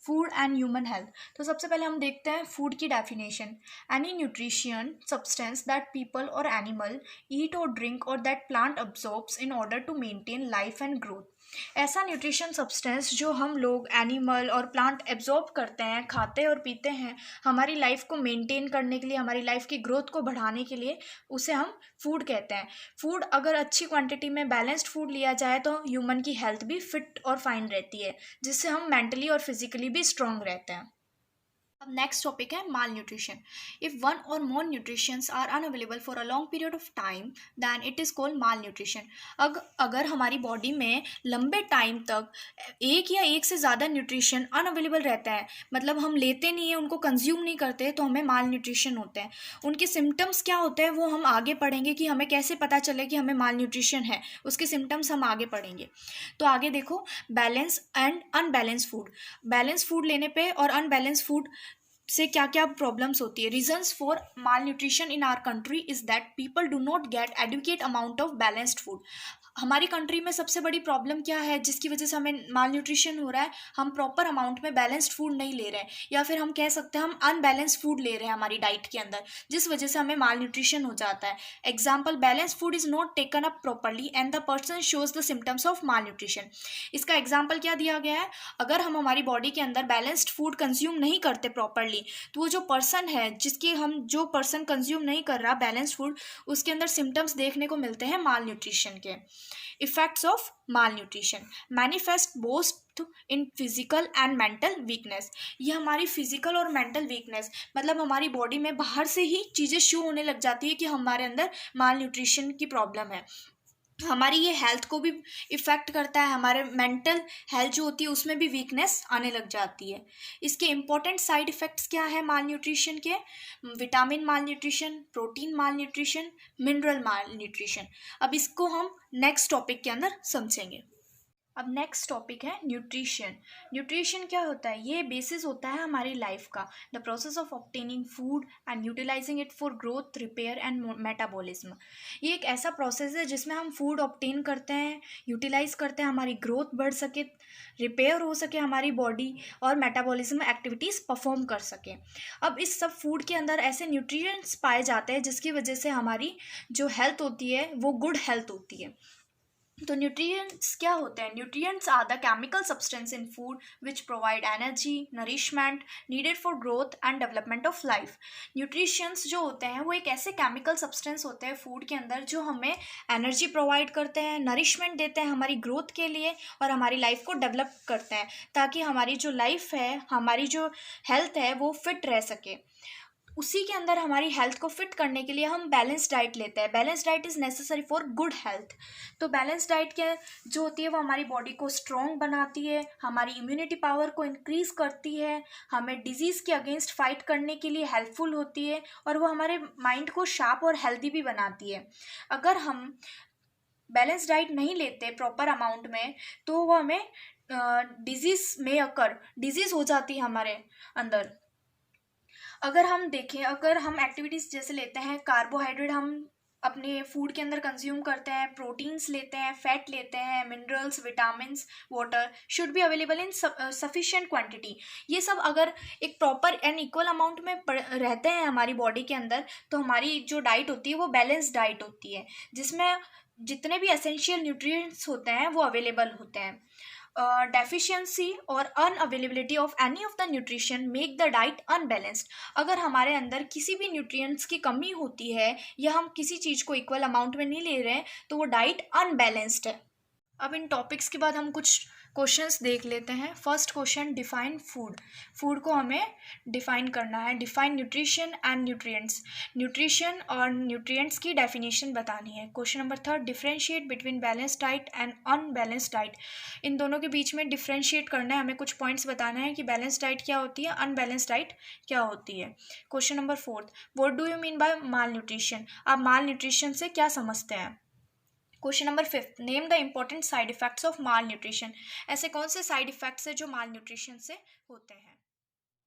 Food and human health. तो सबसे पहले हम देखते हैं फूड की definition. Any nutrition substance that people or animal eat or drink or that plant absorbs in order to maintain life and growth. ऐसा nutrition substance जो हम लोग एनिमल और प्लांट एब्जॉर्ब करते हैं, खाते और पीते हैं हमारी लाइफ को मेंटेन करने के लिए, हमारी लाइफ की ग्रोथ को बढ़ाने के लिए, उसे हम फूड कहते हैं। फूड अगर अच्छी क्वांटिटी में बैलेंस्ड फूड लिया जाए तो ह्यूमन की हेल्थ भी फिट और फाइन रहती है, जिससे हम मेंटली और फिजिकली भी स्ट्रांग रहते हैं। अब नेक्स्ट टॉपिक है माल nutrition. If one or more nutritions are unavailable for a long period of time then it is called malnutrition. अगर हमारी बॉडी में लंबे टाइम तक एक या एक से ज़्यादा न्यूट्रिशन अनअवेलेबल रहता है, मतलब हम लेते नहीं हैं, उनको कंज्यूम नहीं करते, तो हमें माल न्यूट्रिशन होते हैं। उनके सिम्टम्स क्या होते हैं वो हम आगे पढ़ेंगे कि हमें कैसे पता चले कि हमें माल न्यूट्रिशन है, उसके सिम्टम्स हम आगे पढ़ेंगे। तो आगे देखो, balance and unbalance food. Balance food लेने पे और अनबैलेंस फूड से क्या क्या प्रॉब्लम्स होती है। Reasons for malnutrition in our country is that people do not get adequate amount of balanced food. हमारी कंट्री में सबसे बड़ी प्रॉब्लम क्या है जिसकी वजह से हमें माल न्यूट्रिशन हो रहा है? हम प्रॉपर अमाउंट में बैलेंस्ड फूड नहीं ले रहे हैं, या फिर हम कह सकते हैं हम अनबैलेंस्ड फूड ले रहे हैं हमारी डाइट के अंदर, जिस वजह से हमें माल न्यूट्रिशन हो जाता है। Example, balance food is not taken up properly and the person shows the symptoms of mall nutrition. इसका एग्जाम्पल क्या दिया गया है? अगर हम हमारी बॉडी के अंदर बैलेंस्ड फूड कंज्यूम नहीं करते प्रॉपरली, तो वो जो पर्सन है जो पर्सन कंज्यूम नहीं कर रहा बैलेंस्ड फूड, उसके अंदर सिम्टम्स देखने को मिलते हैं माल न्यूट्रिशन के। Effects of mall nutrition manifest both in physical and mental weakness. ये हमारी फिजिकल और मेंटल वीकनेस, मतलब हमारी बॉडी में बाहर से ही चीज़ें शो होने लग जाती है कि हमारे अंदर माल न्यूट्रिशन की प्रॉब्लम है। हमारी ये हेल्थ को भी इफ़ेक्ट करता है, हमारे मेंटल हेल्थ जो होती है उसमें भी वीकनेस आने लग जाती है। इसके इम्पोर्टेंट साइड इफ़ेक्ट्स क्या है माल न्यूट्रिशन के? विटामिन माल न्यूट्रिशन, प्रोटीन माल न्यूट्रिशन, मिनरल माल न्यूट्रिशन। अब इसको हम नेक्स्ट टॉपिक के अंदर समझेंगे। अब नेक्स्ट टॉपिक है न्यूट्रिशन। न्यूट्रिशन क्या होता है? ये बेसिस होता है हमारी लाइफ का, the process of obtaining food and utilising it for growth, repair and metabolism. ये एक ऐसा प्रोसेस है जिसमें हम फूड ऑब्टेन करते हैं, यूटिलाइज करते हैं, हमारी ग्रोथ बढ़ सके, रिपेयर हो सके हमारी बॉडी, और मेटाबॉलिज्म एक्टिविटीज़ परफॉर्म कर सके। अब इस सब फूड के अंदर ऐसे न्यूट्रिएंट्स पाए जाते हैं जिसकी वजह से हमारी जो हेल्थ होती है वो गुड हेल्थ होती है। तो न्यूट्रिएंट्स क्या होते हैं? Nutrients are the chemical substance in food which provide energy, nourishment needed for growth and development of life. Nutritions जो होते हैं वो एक ऐसे केमिकल सब्सटेंस होते हैं फूड के अंदर जो हमें एनर्जी प्रोवाइड करते हैं, नरिशमेंट देते हैं हमारी ग्रोथ के लिए, और हमारी लाइफ को डेवलप करते हैं ताकि हमारी जो लाइफ है, हमारी जो हेल्थ है वो फिट रह सके। उसी के अंदर हमारी हेल्थ को फिट करने के लिए हम बैलेंस डाइट लेते हैं। Balance diet is necessary for good health. तो बैलेंस डाइट क्या जो होती है वो हमारी बॉडी को स्ट्रॉन्ग बनाती है, हमारी इम्यूनिटी पावर को इंक्रीज़ करती है, हमें डिजीज़ के अगेंस्ट फाइट करने के लिए हेल्पफुल होती है, और वो हमारे माइंड को शार्प और हेल्दी भी बनाती है। अगर हम बैलेंस डाइट नहीं लेते प्रॉपर अमाउंट में तो वो हमें डिजीज़ हो जाती है हमारे अंदर। अगर हम देखें, अगर हम एक्टिविटीज़ जैसे लेते हैं, कार्बोहाइड्रेट हम अपने फूड के अंदर कंज्यूम करते हैं, प्रोटीन्स लेते हैं, फैट लेते हैं, minerals, vitamins, water should be available in sufficient quantity. ये सब अगर एक प्रॉपर एंड इक्वल अमाउंट में रहते हैं हमारी बॉडी के अंदर, तो हमारी जो डाइट होती है वो बैलेंस डाइट होती है, जिसमें जितने भी एसेंशियल न्यूट्रिएंट्स होते हैं वो अवेलेबल होते हैं। डेफिशिएंसी और unavailability of any of the nutrition make the diet unbalanced. अगर हमारे अंदर किसी भी न्यूट्रिएंट्स की कमी होती है या हम किसी चीज़ को इक्वल अमाउंट में नहीं ले रहे हैं तो वो डाइट अनबैलेंस्ड है। अब इन टॉपिक्स के बाद हम कुछ क्वेश्चंस देख लेते हैं। First question, define food. Food को हमें डिफाइन करना है। Define nutrition and nutrients. Nutrition और न्यूट्रिएंट्स की डेफिनेशन बतानी है। Question number third, differentiate between balance diet and unbalance diet. इन दोनों के बीच में डिफरेंशिएट करना है, हमें कुछ पॉइंट्स बताना है कि बैलेंस डाइट क्या होती है, अनबैलेंस डाइट क्या होती है। Question number fourth, what do you mean by mall nutrition. आप माल न्यूट्रिशन से क्या समझते हैं। Question number fifth, name the important side effects of mall nutrition. ऐसे कौन से साइड इफेक्ट्स हैं जो माल न्यूट्रिशन से होते हैं।